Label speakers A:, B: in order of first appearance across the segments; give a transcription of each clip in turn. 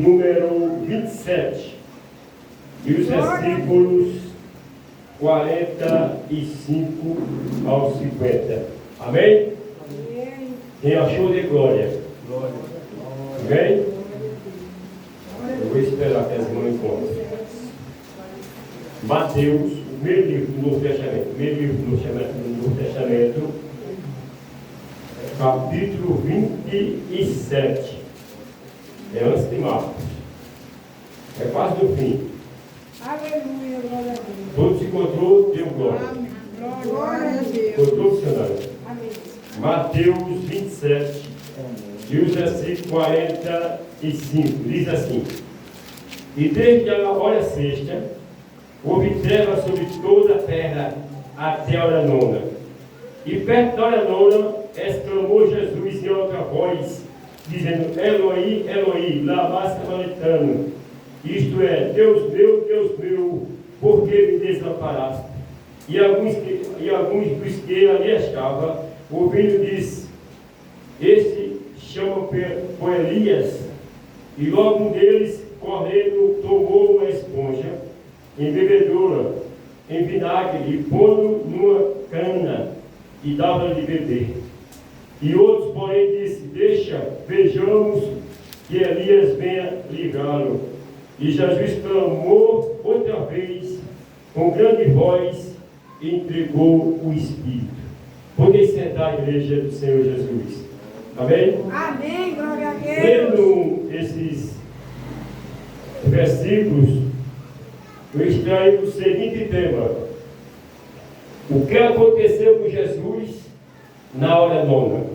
A: número 27, e os versículos 45 ao 50. Amém? Quem achou de glória? Amém? Eu vou esperar que as mãos encontrem. Mateus, o primeiro livro do Novo Testamento, capítulo 27. É antes de Marcos. É quase no fim.
B: Aleluia, glória a Deus.
A: Todos se encontrou, deu glória.
B: Amém. Glória a Deus.
A: Encontrou funcionando.
B: Amém.
A: Mateus 27, e os versículos 45, diz assim: E desde a hora sexta, houve treva sobre toda a terra até a hora nona. E perto da hora nona, exclamou Jesus em outra voz, dizendo: Eloi, Eloi, lama sabachthani. Isto é, Deus meu, por que me desamparaste? E alguns dos que ali estavam, ouvindo, disse: Este chama por Elias. E logo um deles, correndo, tomou uma esponja embebedora em vinagre e pôs numa cana e dava-lhe de beber. E outros, porém, disse: Deixa, vejamos que Elias venha livrá-lo. E Jesus clamou outra vez com grande voz e entregou o Espírito. Podem sentar, a igreja do Senhor Jesus. Amém?
B: Amém, glória a Deus.
A: Lendo esses versículos, eu extraio o seguinte tema: o que aconteceu com Jesus na hora nona?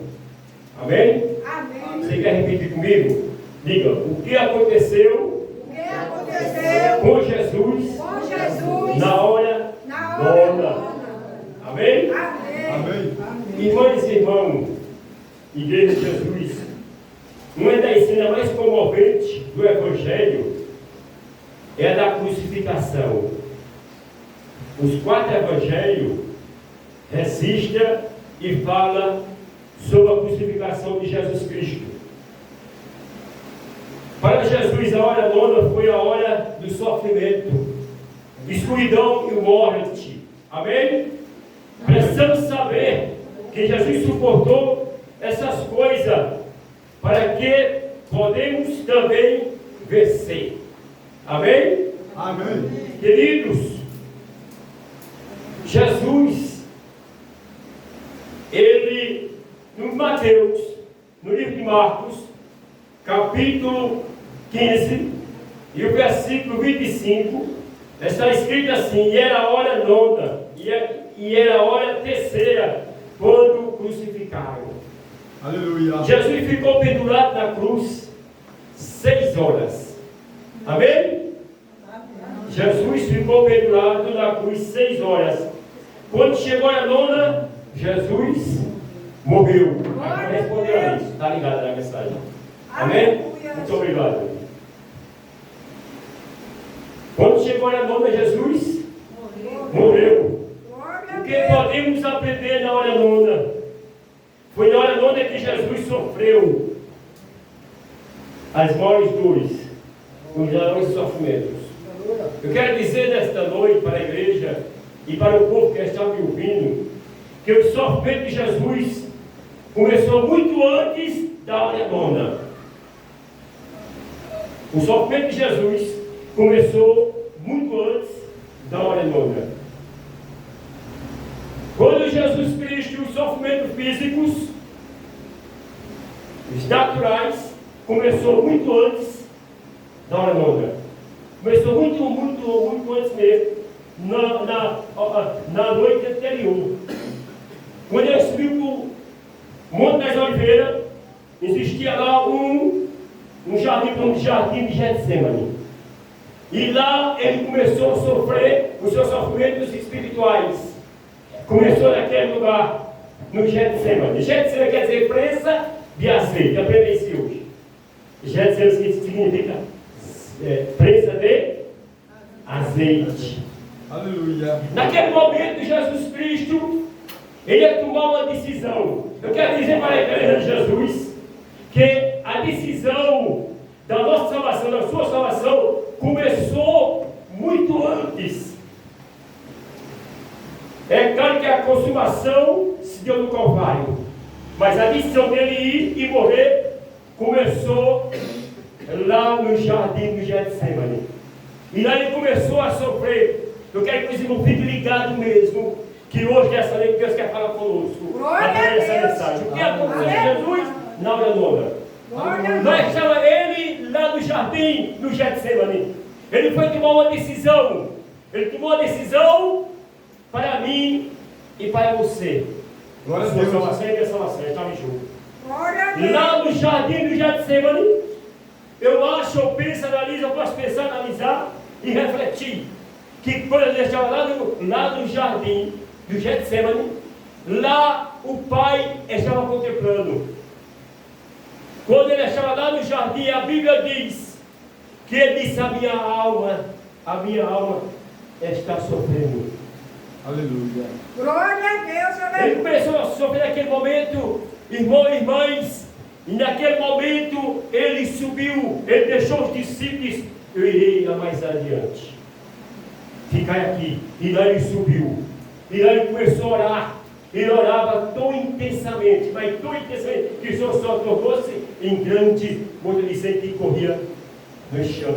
A: Amém?
B: Amém.
A: Você quer repetir comigo? Diga: o que aconteceu
B: O que aconteceu
A: com Jesus
B: com Jesus
A: na hora
B: hora
A: nona? Amém?
B: Amém.
A: Irmãs e irmãos, igreja de Jesus, uma das cenas mais comoventes do Evangelho é a da crucificação. Os 4 evangelhos registram e falam sobre a crucificação de Jesus Cristo. Para Jesus, a hora nona foi a hora do sofrimento, escuridão e morte. Amém? Precisamos saber que Jesus suportou essas coisas para que podemos também vencer. Amém?
C: Amém.
A: Queridos, Jesus, ele, no Mateus, no livro de Marcos, capítulo 15, e o versículo 25, está escrito assim: E era a hora nona, e era a hora terceira, quando o crucificaram.
C: Aleluia.
A: Jesus ficou pendurado na cruz 6 horas. Amém? Jesus ficou pendurado na cruz 6 horas. Quando chegou a nona, Jesus morreu. Agora respondeu a isso. Está ligado na mensagem? Amém? Muito obrigado. Quando chegou a nona, Jesus morreu. O que podemos aprender na hora nona? Foi na hora nona que Jesus sofreu as maiores dores, os maiores sofrimentos. Eu quero dizer nesta noite para a igreja e para o povo que está me ouvindo, que o sofrimento de Jesus começou muito antes da hora nona. O sofrimento de Jesus começou muito antes da hora nona. Quando Jesus Cristo, os sofrimentos físicos, os naturais, começou muito antes da hora nona. Começou muito antes mesmo, na noite anterior. Quando ele subiu para o Monte das Oliveiras, existia lá um jardim de Getsemane. E lá ele começou a sofrer os seus sofrimentos espirituais. Começou naquele lugar, no Getsemane. Getsemane quer dizer prensa de azeite. Aprenda isso hoje. Getsemane significa prensa de azeite.
C: Aleluia.
A: Naquele momento, Jesus Cristo, ele ia tomar uma decisão. Eu quero dizer para a igreja de Jesus que a decisão da nossa salvação salvação, da sua salvação, começou muito antes. É claro que a consumação se deu no Calvário, mas a missão dele ir e morrer começou lá no jardim do Getsemane. E lá ele começou a sofrer. Eu quero que os irmãos fiquem ligados mesmo, que hoje essa lei que Deus quer falar conosco, através dessa mensagem. O que aconteceu com Jesus na hora nona? Nós estávamos ele lá no jardim do Getsemane. Ele foi tomar uma decisão. Ele tomou uma decisão para mim e para você.
C: Glória a
A: Sua
C: Deus.
A: salvação e minha salvação estavam juntos.
B: Glória a Deus.
A: Lá no jardim do Getsemane, eu acho, eu penso, analiso, eu posso pensar, analisar e refletir. Que quando ele estava lá no jardim do Getsemane, lá o Pai estava contemplando. Quando ele estava lá no jardim, a Bíblia diz que ele disse: a minha alma está sofrendo.
C: Aleluia.
B: Glória a Deus,
A: Ele
B: aleluia.
A: começou a sofrer naquele momento, irmãos e irmãs, e naquele momento ele subiu, ele deixou os discípulos e disse: eu irei lá mais adiante. Ficai aqui. E lá ele subiu. E lá ele começou a orar. Ele orava tão intensamente, mas tão intensamente, que o Senhor só tornou-se em grande motorista que corria no chão.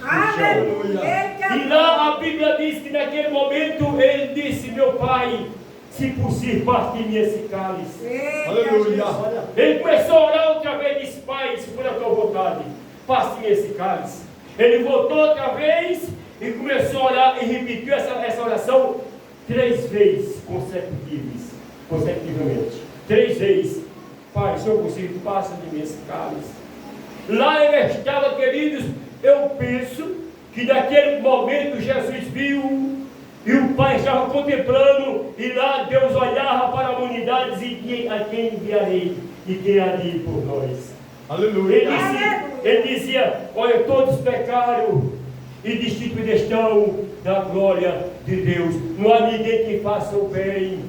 B: Aleluia.
A: E lá a Bíblia diz que naquele momento ele disse: meu Pai, se possível, parte de mim esse cálice.
C: Aleluia.
A: Ele começou a orar outra vez e disse: Pai, se for a tua vontade, passe de mim esse cálice. Ele voltou outra vez e começou a orar e repetiu essa oração 3 vezes consecutivamente. 3 vezes. Pai, se eu consigo, passa de mim esse cálice. Lá ele estava, queridos, eu penso que naquele momento Jesus viu e o Pai estava contemplando, e lá Deus olhava para a humanidade e dizia: a quem enviarei e quem há de ir por nós.
C: Aleluia.
A: Ele dizia: olha, todos pecaram e destituídos estão da glória de Deus. Não há ninguém que faça o bem.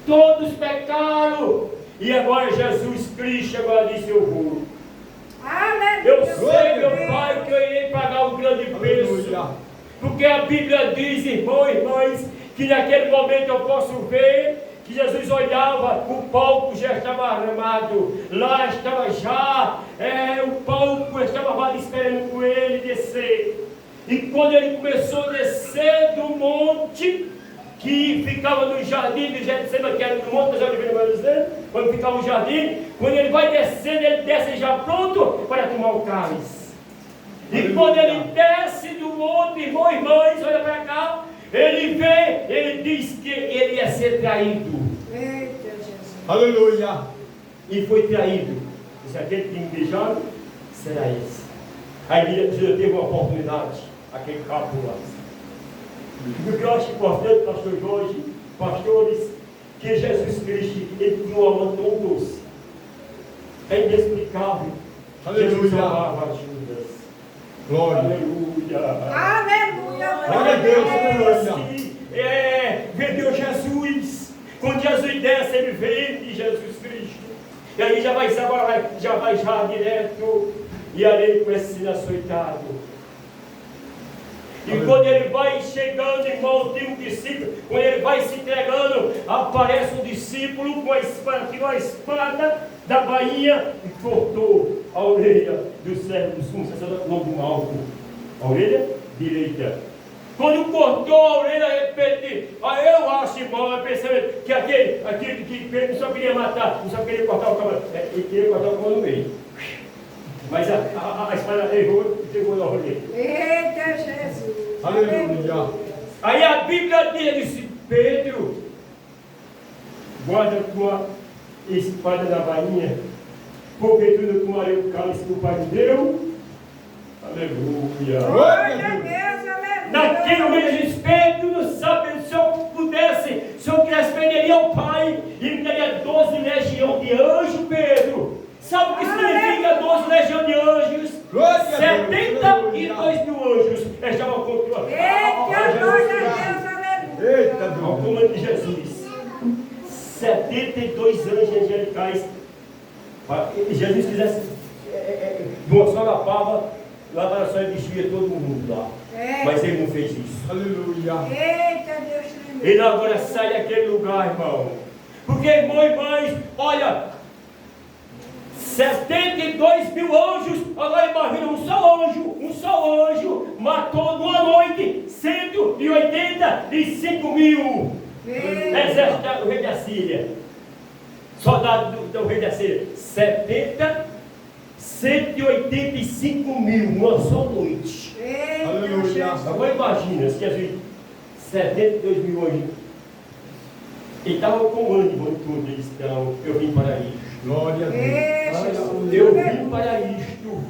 A: Todos pecaram. E agora Jesus Cristo agora disse: eu vou. Eu sei, meu Pai, que eu irei pagar um grande preço.
C: Aleluia.
A: Porque a Bíblia diz, irmãos e irmãs, que naquele momento eu posso ver que Jesus olhava, o palco já estava armado, lá estava já, o palco estava lá esperando com ele descer. E quando ele começou a descer do monte, que ficava no jardim de Getsemane, que era no monte das Oliveiras, né? Quando ficava no jardim, quando ele vai descendo, ele desce já pronto para tomar o cálice. E quando ele desce do monte, irmãos e irmãs, olha para cá, ele vê, ele diz que ele ia ser traído.
B: Eita, Jesus.
C: Aleluia.
A: E foi traído. Se aquele que me beijaram, será esse. Aí Jesus teve uma oportunidade, aquele capo lá. O que eu acho importante, pastor Jorge, pastores, que Jesus Cristo, ele tinha uma alma tão doce. É inexplicável.
C: Aleluia.
A: Jesus amava Judas.
C: Glória.
A: Aleluia.
B: Aleluia.
C: Glória a Deus, aleluia.
A: Vendeu Jesus. Quando Jesus desce, ele vende Jesus Cristo. E aí já vai direto. E ali ele começa a ser açoitado. E quando ele vai chegando, irmão, tem um discípulo. Quando ele vai se entregando, aparece um discípulo com a espada, tirou a espada da bainha e cortou a orelha do servo do sumo sacerdote no alto. A orelha direita. Quando cortou a orelha, repete. Eu acho, irmão, eu pensei que aquele que só queria matar, não só queria cortar o cabelo. Ele queria cortar o cabelo no meio. Mas a espada errou e pegou na orelha.
B: Eita, Jesus.
C: Aleluia.
A: Aí a Bíblia diz: Pedro, guarda a tua espada na bainha, porque tu não tomarei o cálice que o Pai me deu. Aleluia.
B: Glória a Deus, aleluia.
A: Naquele momento diz: Pedro não sabe, se eu pudesse, se eu quisesse, perderia o Pai e me daria 12 legiões de anjos, Pedro. Sabe o que significa 12 legiões de anjos? 72 mil anjos estavam contra
B: Eita, glória a Deus, aleluia.
C: Eita,
A: ao
C: Deus.
A: comando de Jesus. 72 anjos angelicais. Jesus quisesse, com a sola pava, lá para só ele destruía todo mundo lá.
B: É.
A: Mas ele não fez isso.
C: Aleluia.
B: Eita, Deus tremendo.
A: Ele agora sai daquele lugar, irmão. Porque, irmão e mães, olha, 72 mil anjos, agora imagina um só anjo matou numa noite 185 mil. Exército do rei da Síria, soldado do rei da Síria, 185 mil numa só noite.
C: Aleluia.
A: Agora imagina, se Jesus 72 mil anjos. Ele estava com o ânimo de tudo, ele disse, não, eu vim para isto.
C: Glória a Deus.
A: Eu vim para isto.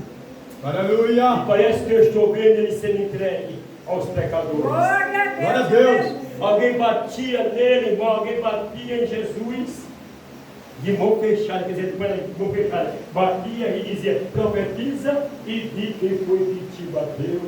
C: Aleluia.
A: E parece que eu estou vendo ele sendo entregue aos pecadores.
C: Glória a Deus.
A: Alguém batia nele, irmão, alguém batia em Jesus de mão fechada, quer dizer, de mão fechada, batia e dizia, profetiza e diz quem foi que te bateu.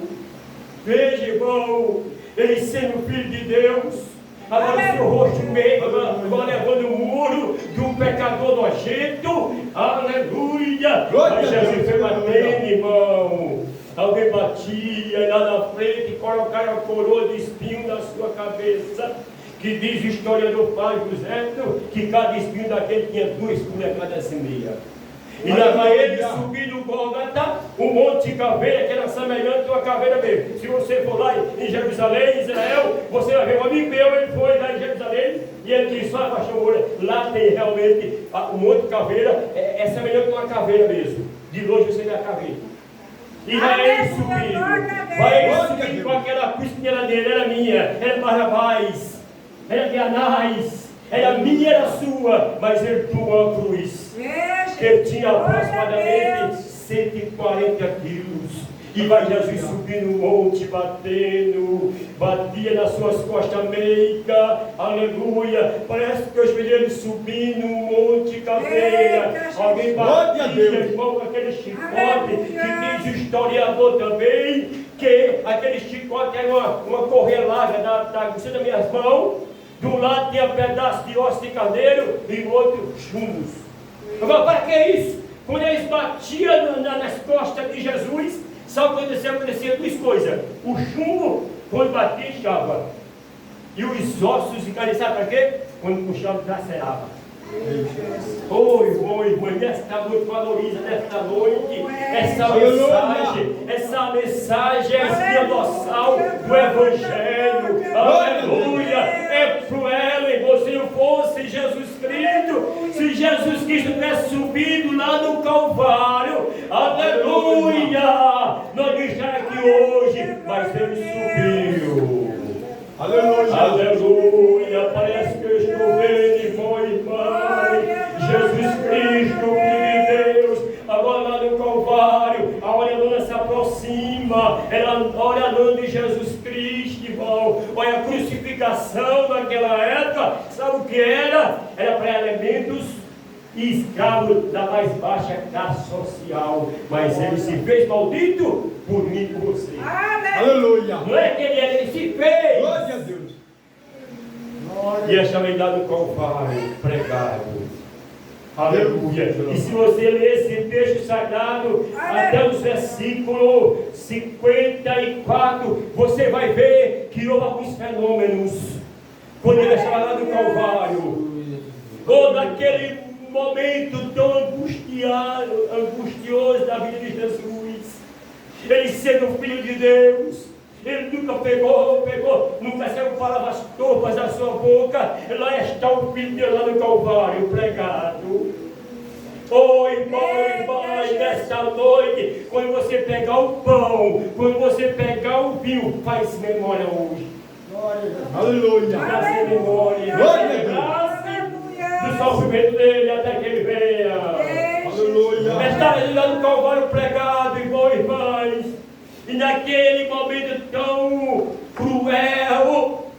A: Veja, irmão, ele sendo filho de Deus, agora o seu rosto meio, agora levando o muro de um pecador nojento, aleluia. Mas Jesus foi batendo, irmão. Alguém batia lá na frente e colocaram a coroa de espinho na sua cabeça. Que diz o historiador Flávio José que cada espinho daquele tinha 2 polegadas e meia. E lá vai ele subir no Gólgota, um monte de caveira que era semelhante a uma caveira mesmo. Se você for lá em Jerusalém, Israel, você vai ver um amigo meu, ele foi lá em Jerusalém e ele disse, olha, pastor Moura, lá tem realmente um monte de caveira, é semelhante a uma caveira mesmo. De longe você vê a caveira. E vai ele subindo, com aquela cruz que era dele, era minha, era Barrabás, era de Anás, era minha, era sua, mas ele tomou a cruz. Ele tinha aproximadamente 140 quilos. E vai Jesus subir no monte, batia nas suas costas meiga, aleluia. Parece que os meninos subindo um monte de caveira. Alguém batia, irmão, com aquele chicote, que diz o historiador também, que aquele chicote era uma correia larga da agulha das minhas mãos. De um lado tinha pedaço de osso de carneiro e do outro chumbos. Agora, para que isso? Quando eles batiam nas costas de Jesus, sabe o que acontecia? Acontecia 2 coisas. O chumbo, quando batia, inchava. E os ossos de carne, sabe para quê? Quando puxava, lacerava. Oh, irmão, nesta noite, valoriza nesta noite essa mensagem é a espinha dorsal do Evangelho. Aleluia! É pro ela, irmão, se não fosse Jesus Cristo, se Jesus Cristo tivesse subido lá no Calvário, aleluia! Nós estamos aqui hoje, mas ele subiu.
C: Aleluia.
A: Aleluia. Parece que eu estou vendo, irmão e irmã. Jesus Cristo, Filho de Deus. Agora lá no Calvário, a hora nona se aproxima. Era a hora nona de Jesus Cristo, irmão. Olha, a crucificação naquela época, sabe o que era? Era para elementos e escravo da mais baixa classe social. Mas ele se fez maldito por mim e por você.
C: Aleluia.
A: Não é que ele se fez.
C: Glória a Deus.
A: E é chamado lá no Calvário, pregado. Aleluia. E se você ler esse texto sagrado, até os versículos 54, você vai ver que houve alguns fenômenos. Quando ele estava lá no Calvário, todo aquele momento tão angustioso da vida de Jesus, ele sendo filho de Deus, ele nunca pegou, nunca saiu palavras torpas da sua boca. Lá está o filho de Deus lá no Calvário, pregado. Oh, irmão, nesta noite, quando você pegar o pão, quando você pegar o vinho, faz memória hoje.
C: Aleluia.
A: Faça memória. Do sofrimento dele até que ele venha.
C: Aleluia.
A: Está ele lá no Calvário pregado, irmão e irmãs. E naquele momento tão cruel,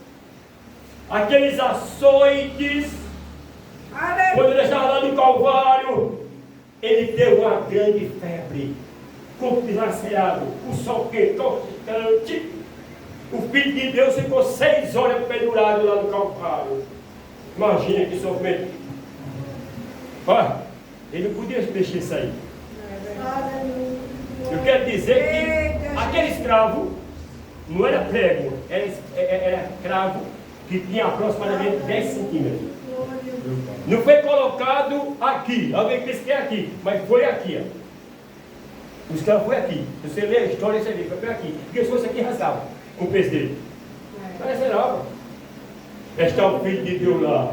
A: aqueles açoites, quando ele estava lá no Calvário, ele teve uma grande febre, corpo dilacerado, o sol quente, constante. O Filho de Deus ficou 6 horas pendurado lá no Calvário. Imagina que sofrimento. Olha, ele não podia mexer isso aí. Eu quero dizer que aquele escravo não era prego, era cravo que tinha aproximadamente 10 centímetros. Não foi colocado aqui, alguém pensa que é aqui, mas foi aqui. Ó. O escravo foi aqui. Se você lê a história, você vê, foi aqui. Porque se fosse aqui, rasgava com o peso dele. Parece nada. Está o filho de Deus lá.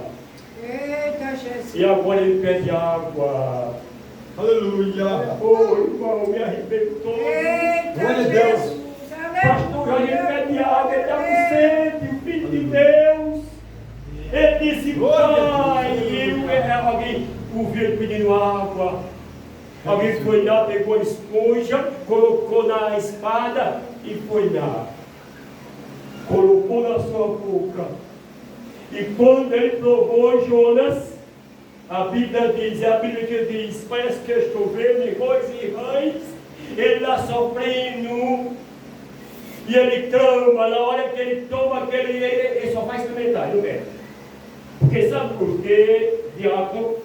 B: Eita, Jesus.
A: E agora ele pede água.
C: Aleluia.
A: Oh, irmão, me arrebentou.
B: Eita,
C: Glória a Deus.
B: Jesus.
A: Pastor, ele pede água, ele está com sede, o filho de Deus. Ele disse, pai, alguém ouviu ele pedindo água. Alguém foi lá, pegou a esponja, colocou na espada e foi lá. Colocou na sua boca. E quando ele provou Jonas, a Bíblia que diz, parece que eu estou vendo arroz e rãs, ele está sofrendo, e ele clama, na hora que ele toma ele só faz experimentar, não é? Porque sabe por quê, diácono?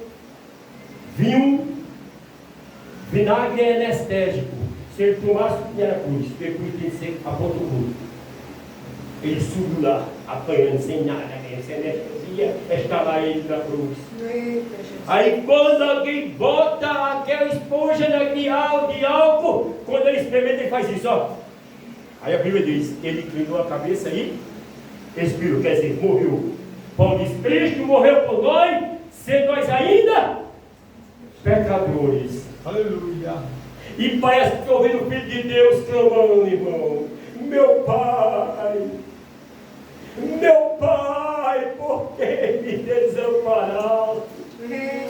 A: Vinagre é anestésico. Se ele tomasse o que era cruz, porque cruz tem que ser a ponto cruz. Ele subiu lá, apanhando sem nada, sem anestesia, está lá ele na cruz. Aí quando alguém bota aquela esponja de álcool, quando ele experimenta, ele faz isso, ó. Aí a Bíblia diz, ele inclinou a cabeça e expirou, quer dizer, morreu. Paulo diz, Cristo morreu por nós, sendo nós ainda pecadores.
C: Aleluia.
A: E parece que estou ouvindo o Filho de Deus clamando, irmão. Meu Pai, por que me desamparaste?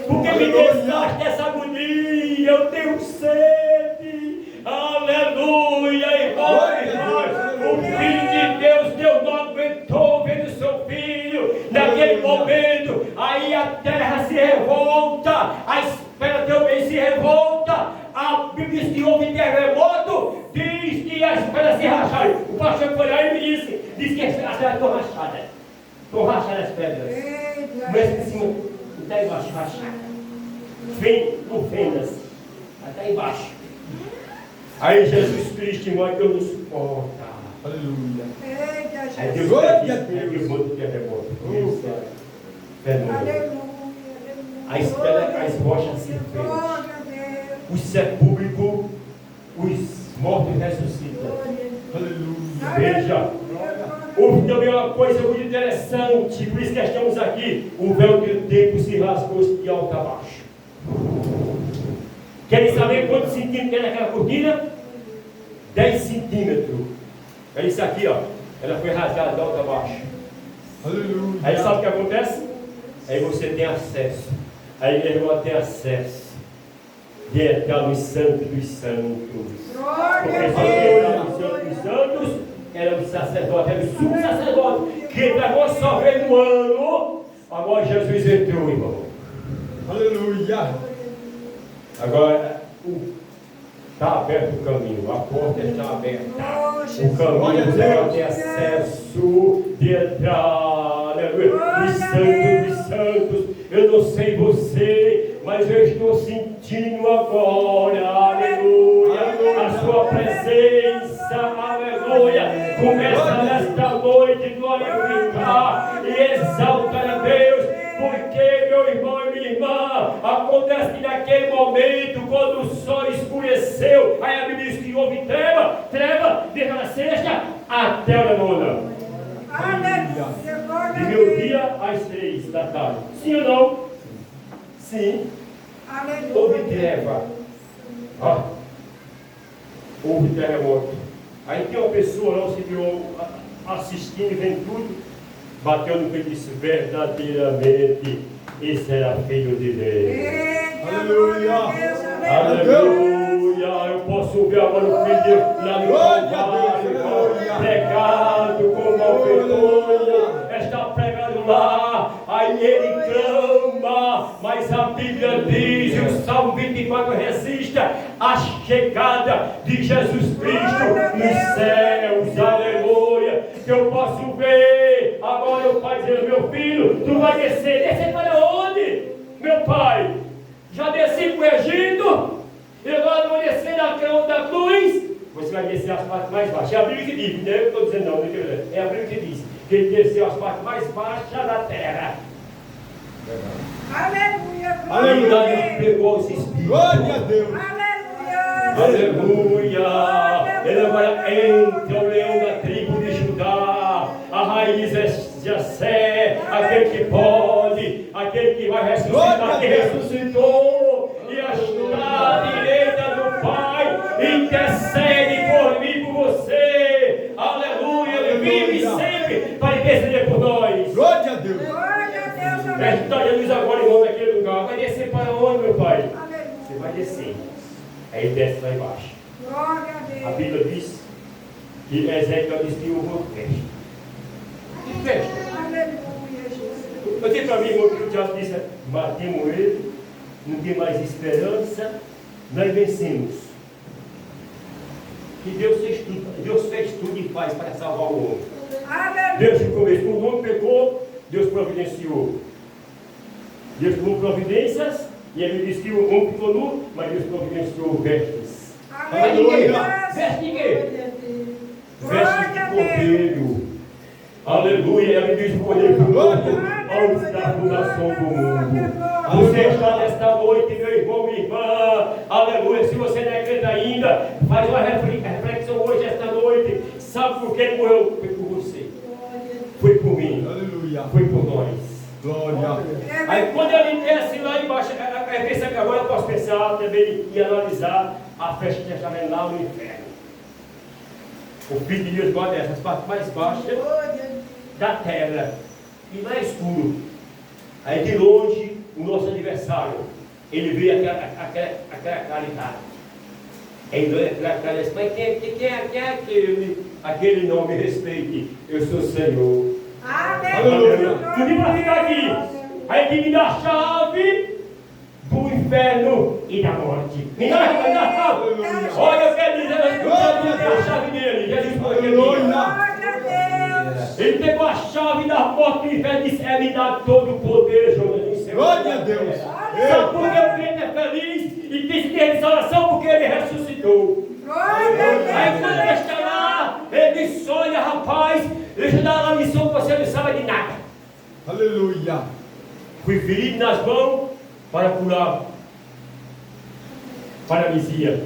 A: Por que me deixaste essa agonia? Eu tenho sede. Aleluia, irmão. O Filho de Deus não aguentou vendo seu filho. Naquele momento, aí a terra se revolta, a esfera também se revolta. A Bíblia diz que houve terremoto, diz que as pedras se racharam. O pastor foi lá e me disse que as pedras estão rachadas. Estão rachadas as pedras. Começa em cima, até embaixo, rachada. Com fendas, até embaixo. Aí Jesus Cristo, irmão, que eu não suporto.
C: Aleluia.
A: Aí Deus manda o terremoto. As rochas se fecham. Os sepulcros, os mortos ressuscitam.
C: Aleluia.
A: Veja, houve também uma coisa muito interessante, por isso que estamos aqui. O véu do tempo se rasgou de alto a baixo. Querem saber quantos centímetros tem naquela cortina? 10 centímetros. É isso aqui, ó. Ela foi rasgada de alto a baixo.
C: Aleluia.
A: Aí sabe o que acontece? Aí você tem acesso. Aí minha irmã tem acesso. De entrar no Santo dos Santos. Porque se entrar no Santo dos Santos, era o sacerdote, era o sumo sacerdote, que entrava só vez no ano. Agora Jesus entrou, irmão.
C: Aleluia.
A: Agora, está aberto o caminho, a porta está aberta. O caminho dela tem acesso de entrar, aleluia, no Santo dos Santos. Eu não sei você, mas eu estou sentindo agora, aleluia, a sua presença, aleluia. Começa nesta noite glorificar e exaltar a Deus, porque, meu irmão e minha irmã, acontece que naquele momento, quando o sol escureceu, aí a Bíblia diz que houve treva, desde a sexta até a nona. De meio-dia às 3 da tarde. Sim ou não? Sim. Houve treva. Houve terremoto. Aí tem uma pessoa lá, se viu assistindo e vendo tudo, bateu no peito e disse, verdadeiramente, esse era filho de Deus.
C: Aleluia.
A: Aleluia. Eu posso ver agora o filho de Deus lá no Calvário, pregado com malfeitor, está pregado lá, aí ele clama, mas a Bíblia diz, o Salmo 24 resista a chegada de Jesus Cristo nos céus, aleluia. Que eu posso ver agora o Pai dizendo, meu filho, tu vai descer para onde? Meu Pai, já desci para o Egito, eu agora vou descer na cruz da cruz, você vai descer as partes mais baixas. É a Bíblia que diz, não é eu que estou dizendo não, é a Bíblia que diz que ele desceu as partes mais baixas da terra.
B: Aleluia.
A: E
C: Aleluia.
A: lá ele pegou os espíritos.
C: Glória a Deus.
B: Aleluia.
A: Aleluia! Ele agora entra o leão da tribo de Judá, a raiz é Jessé, aquele que pode, aquele que vai ressuscitar, que ressuscitou, e está à direita do Pai, intercede por mim e por você. Aleluia! Ele vive sempre para interceder por nós.
C: Glória a Deus.
A: Presta Jesus agora, irmão, naquele lugar. Vai descer para onde, meu Pai?
B: Aleluia.
A: Você vai descer. Aí ele desce lá embaixo.
B: Glória a Deus.
A: A Bíblia diz que Ezequiel disse que houve uma festa. Que festa?
B: Aleluia, Jesus.
A: Eu disse para mim, irmão, que o diabo disse: matemos ele, não tem mais esperança, nós vencemos. Que Deus fez tudo e faz para salvar o homem.
B: Aleluia.
A: Deus no começo, quando o homem pecou, Deus providenciou. Deus tomou providências, e ele disse que o homem ficou nu, mas Deus providenciou vestes.
B: Aleluia.
A: Veste de quê? Veste de cordeiro. Aleluia. Ele diz o cordeiro do mundo, antes da fundação do mundo. Você está nesta noite, meu irmão, minha irmã. Aleluia. Se você não é crente ainda, faz uma reflexão hoje, esta noite. Sabe por que ele morreu? Foi por você. Foi por mim.
C: Aleluia.
A: Foi por nós.
C: Glória.
A: Aí quando ele desce lá embaixo, pensa que agora eu posso pensar também e analisar a festa de testamento lá no inferno. O Filho de Deus gosta dessas partes mais baixas da terra. E lá é escuro. Aí de longe, o nosso adversário, ele vê aquela claridade. Ele olha aquela claridade, mas quem é aquele não me respeite? Eu sou o Senhor.
B: Aleluia.
A: Não tem para ficar aqui. Aí que me dá a chave do inferno e da morte. Me dá a chave. Olha, eu quero dizer, eu quero a chave dele. Jesus falou que ele pegou a chave da morte do inferno e disse: é me dar todo o poder, Jonas.
C: Glória a Deus.
A: Sabe por que o crente é feliz e tem que ter restauração? Porque ele ressuscitou. Aí quando ele está lá, ele diz: olha, rapaz, deixa eu dar uma missão que você não sabe de nada.
C: Aleluia.
A: Fui ferido nas mãos para curar paralisia.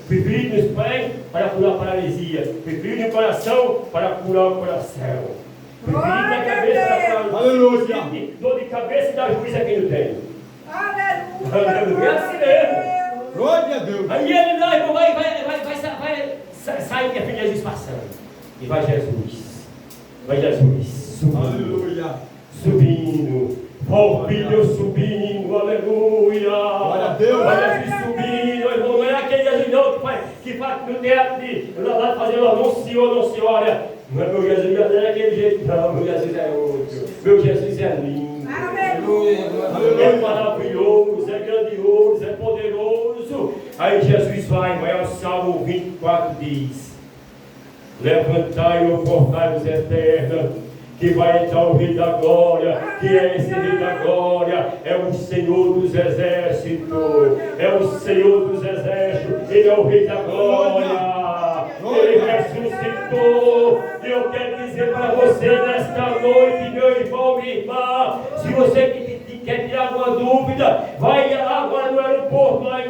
A: Fui ferido nos pés para curar paralisia. Fui ferido no coração para curar o coração. Fui ferido na cabeça para curar.
C: Aleluia.
A: Dor de cabeça e da juíza quem não tem.
B: Aleluia.
A: É assim mesmo.
C: Glória a Deus.
A: Aí ele lá, irmão, vai sair que a filha de Jesus passando. E vai Jesus. Vai Jesus. Subindo.
C: Aleluia.
A: Subindo. Ó o filho subindo. Aleluia.
C: Glória a Deus.
A: Olha Jesus subindo, irmão. Não é aquele Jesus não que faz no teatro lá fazendo não senhor, não senhora. Não é meu Jesus, não é aquele jeito não. Meu Jesus é outro. Meu Jesus é lindo.
B: Aleluia.
A: É maravilhoso, é grandioso, é poderoso. Aí Jesus vai, o Salmo 24 diz: levantai, ó portais eternos, que vai entrar o Rei da Glória. Que é esse Rei da Glória? É o Senhor dos Exércitos. É o Senhor dos Exércitos. Ele é o Rei da Glória. Ele ressuscitou. E eu quero dizer para você nesta noite, meu irmão, minha irmã, se você quer tirar alguma dúvida, vai lá agora no aeroporto, lá em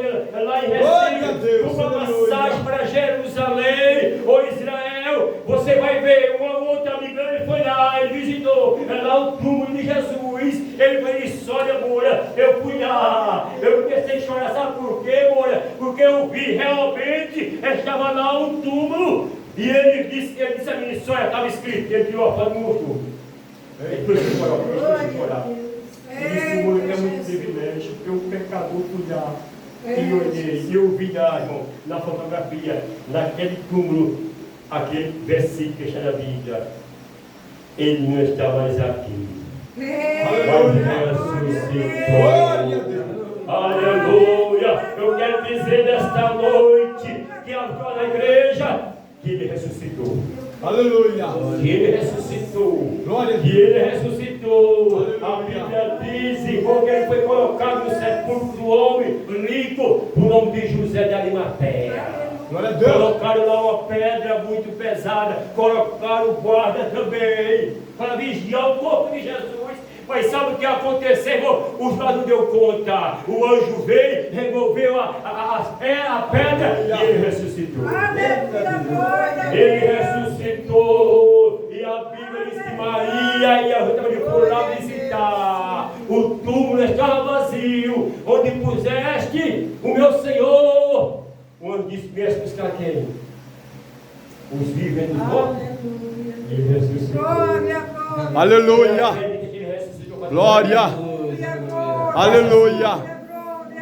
A: Recife, uma passagem para Jerusalém ou Israel. Você vai ver uma outra amiga, ele foi lá, ele visitou lá o túmulo de Jesus. Ele foi e disse: olha, moura, eu fui lá, eu comecei a chorar, sabe por quê, moura? Porque eu vi realmente, estava lá um túmulo. E ele disse a minha história, estava escrito, ele tirou a foto e mostrou. Ele foi chorar. Ele disse: moura, é muito privilégio, porque o pecador fui lá. E olhei, e eu vi lá, irmão, na fotografia, naquele túmulo, aquele versículo que está na Bíblia. Ele não está mais aqui. Mas ressuscitou.
C: Glória a Deus.
A: Aleluia. Eu quero dizer nesta noite que na igreja que ele ressuscitou.
C: Aleluia.
A: Que ele ressuscitou.
C: Glória a
A: Que
C: Deus.
A: ele ressuscitou. A
C: Aleluia.
A: Bíblia diz, irmão, que ele foi colocado no sepulcro do homem rico, o nome de José de Arimateia.
C: Glória a Deus.
A: Colocaram lá uma pedra muito pesada, colocaram o guarda também, para vigiar o corpo de Jesus. Mas sabe o que aconteceu, irmão? O guarda não deu conta. O anjo veio, removeu a pedra e ele ressuscitou.
B: Aleluia, glória a
A: Ele
B: Deus.
A: ressuscitou. E a Bíblia diz que Maria e a Rita foram lá visitar. O túmulo estava vazio. Onde puseste o meu Senhor? O anjo disse: vieste buscar quem? Os vivos dos mortos.
B: Aleluia.
A: Ele ressuscitou.
B: Glória, glória.
C: Aleluia. Glória. Aleluia.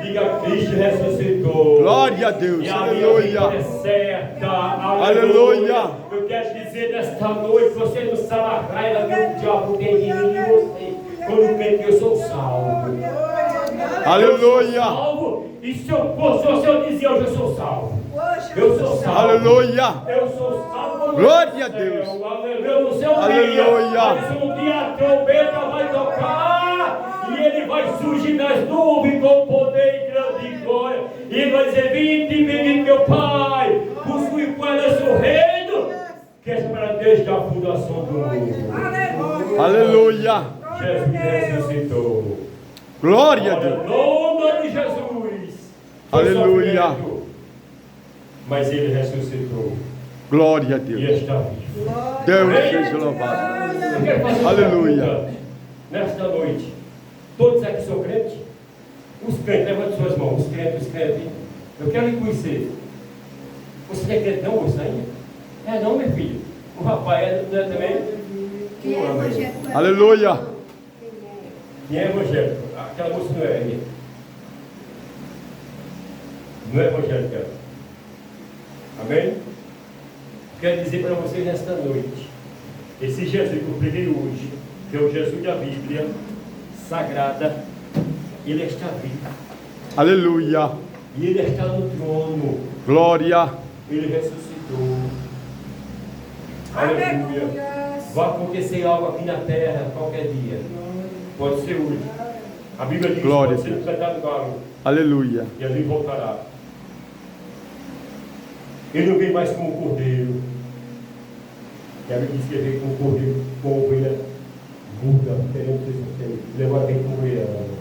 A: Diga: Cristo ressuscitou.
C: Glória a Deus.
A: E a minha
C: Aleluia.
A: vitória é certa.
C: Aleluia.
A: Eu quero dizer nesta noite: você não sabe a raiva que o diabo tem de mim e você. Quando crê que eu sou salvo.
C: Aleluia.
A: Salvo. E se eu fosse você, eu dizia: hoje eu sou salvo. Eu sou salvo.
C: Aleluia.
A: Eu sou salvo.
C: Glória a Deus.
A: Aleluia. No seu
C: Aleluia.
A: Mas um dia a trombeta vai tocar e ele vai surgir nas nuvens com poder e grande glória. E ele vai dizer: vinde, bendito meu Pai, possui com elas o reino que é para desde a fundação do mundo.
C: Aleluia.
A: Jesus ressuscitou.
C: Glória a
A: Olha,
C: Deus.
A: no nome de Jesus. Foi
C: Aleluia.
A: sofrimento, mas ele ressuscitou
C: Glória a
A: e
C: Deus.
A: está vivo.
C: Deus seja louvado.
A: Eu quero fazer uma
C: Aleluia.
A: pergunta nesta noite. Todos aqui são crentes? Os crentes, levante suas mãos. Os crentes. Eu quero lhe conhecer. Você é crente não, moça ainda? É não, meu filho. O rapaz não é também?
B: Quem é evangélico?
C: Aleluia.
A: Quem é evangélico? Aquela moça não é ainda. Não é evangélica. Amém? Quero dizer para vocês nesta noite, esse Jesus que eu preguei hoje, que é o Jesus da Bíblia Sagrada, ele está vivo.
C: Aleluia.
A: E ele está no trono.
C: Glória.
A: Ele ressuscitou. Aleluia.
B: Aleluia.
A: Vai acontecer algo aqui na terra qualquer dia. Pode ser hoje. A Bíblia diz:
C: Glória
A: pode
C: a
A: ser
C: Deus.
A: cantado galo.
C: Aleluia.
A: E ali voltará. Ele não vem mais como cordeiro. E a Bíblia diz que ele vem como cordeiro, como ovelha muda, querendo ser sustento. Ele agora vem como leão.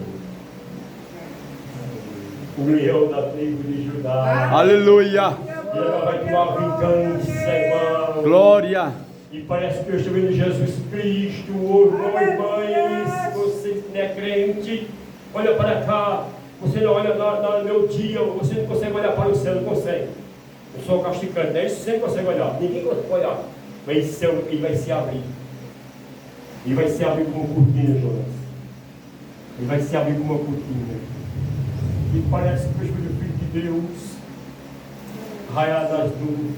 A: O leão da tribo de Judá.
C: Aleluia.
A: E ela vai tomar vingança, irmão.
C: Glória.
A: E parece que eu estou vendo Jesus Cristo, ô irmão e mães, você que não é crente, olha para cá, você não olha no meu dia, você não consegue olhar para o céu, não consegue. O sol castigando, é isso que você não consegue olhar, ninguém consegue olhar. Mas esse céu, ele vai se abrir. Ele vai se abrir como cortina, Jonas. Ele vai se abrir como uma cortina. E parece que eu estou vendo o Filho de Deus, raiar das nuvens.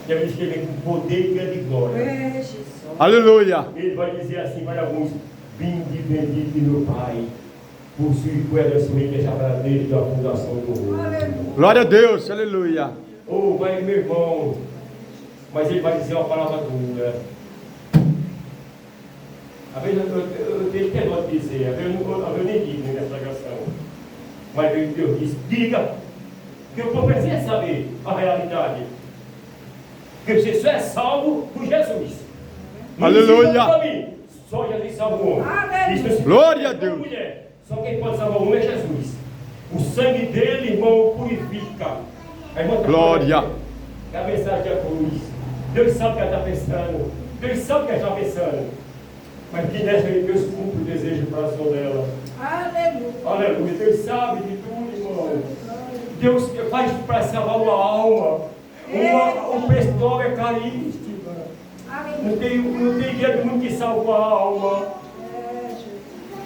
A: E ele diz que ele vem com poder e grande glória.
C: Aleluia.
A: Ele vai dizer assim para alguns: vinde bendito de meu Pai, possui com herança o reino já desde a fundação do mundo.
C: Glória a Deus. Aleluia.
A: Oh, vai meu irmão, mas ele vai dizer uma palavra dura. Às vezes eu tenho vergonha de dizer, às vezes eu nem digo nessa pregação. Mas Deus diz: diga, que o povo precisa saber a realidade. Que você só é salvo por Jesus. Não
C: Aleluia.
A: existe outro caminho. Só Jesus salva o homem.
B: Aleluia.
A: Isso
C: Glória a Deus.
A: Mulher. Só quem pode salvar o homem é Jesus. O sangue dele, irmão, purifica. A irmã tá
C: Glória.
A: falando, é a mensagem da cruz. Deus sabe o que ela está pensando. Deus sabe o que ela está pensando. Mas que nessa aí Deus cumpre o desejo do coração dela.
B: Aleluia.
A: Aleluia. Deus sabe de tudo, irmão. Deus faz para salvar uma alma. Um pessoal é carístico. Não tem dinheiro do mundo que salva a alma.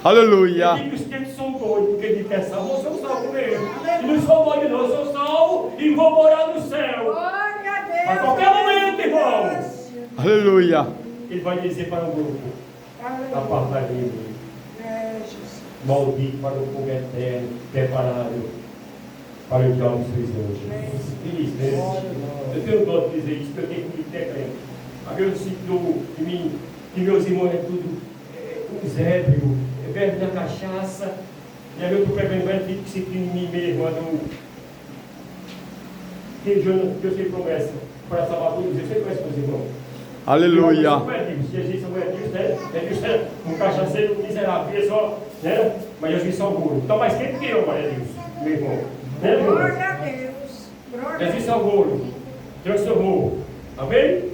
C: Aleluia.
A: Eu digo que os crentes são doidos, porque ele quer salvo, eu sou salvo mesmo. E não sou doido, não, eu sou salvo e vou morar no céu.
B: Glória a Deus.
A: A qualquer momento, irmão.
C: Aleluia.
A: Ele vai dizer para o grupo:
B: Aleluia.
A: apartai de mim, maldito para o fogo eterno, preparado para o diabo dos seus anjos. Feliz, né? Eu tenho dó de dizer isso, porque eu tenho que ter crente. A Bíblia citou de mim, que meus irmãos é tudo uns ébrios, bebe da cachaça, e aí eu estou pregando, vai ter disciplina em mim mesmo, que Deus tem promessa para salvar todos eles. Você conhece meus irmãos?
C: Aleluia.
A: Não é Deus, Jesus não é Deus, né? Deus é um cachaceiro miserável, é só, né? Mas Jesus salvou. Então, mas quem que ama é Deus, meu irmão? Né, irmão?
B: Glória a Deus. Glória a
A: Jesus
B: Deus.
A: salvou, transformou. Amém?